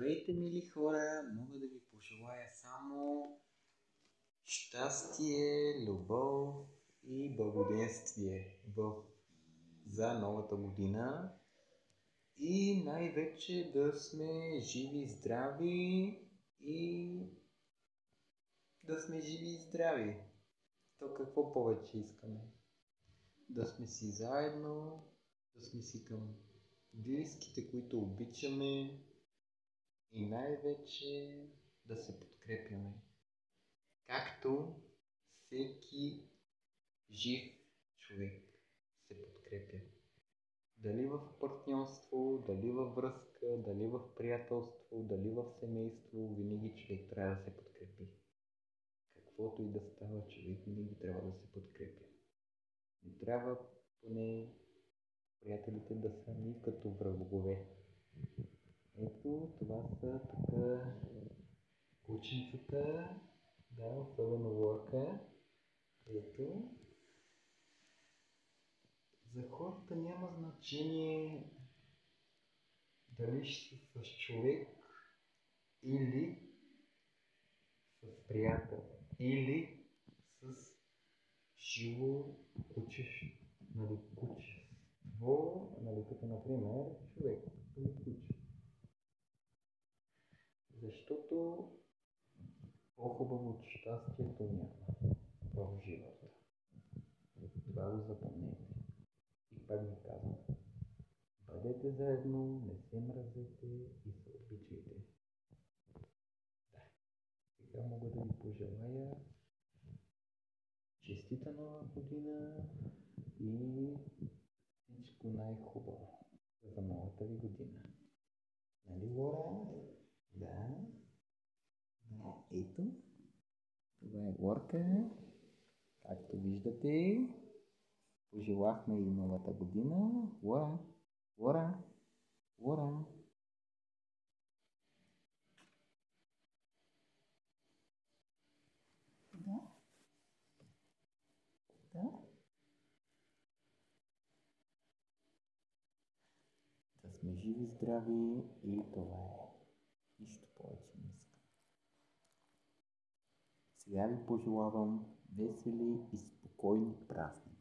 Здравейте, мили хора! Мога да ви пожелая само щастие, любов и благоденствие за новата година. И най-вече да сме живи, здрави и да сме живи и здрави. То какво повече искаме? Да сме си заедно, да сме си към близките, които обичаме и най-вече да се подкрепяме. Както всеки жив човек се подкрепя. Дали в партньорство, дали във връзка, дали в приятелство, дали в семейство, винаги човек трябва да се подкрепи. Каквото и да става, човек винаги трябва да се подкрепя. Не трябва поне приятелите да са ни като врагове. Ето, това са така кученцата, да, особено Лорка. Ето, за хората няма значение дали ще си с човек или с приятел, или с живо учещ, кучество, като например човек или куче. Защото по-хубаво от щастието няма в живота. Това го запомнете. И пак ви казвам, бъдете заедно, не се мразете и се обичайте. Да. Сега мога да ви пожелая честита нова година и всичко най-хубаво за новата ви година. Нали, Лора? Да. Ето. Това е Лорка. Както виждате, пожелахме и новата година. Лора. Лора. Лора. Да. Да. Да сме живи, здрави и това е. Нищо повече не искам. Сега ви пожелавам весели и спокойни празници.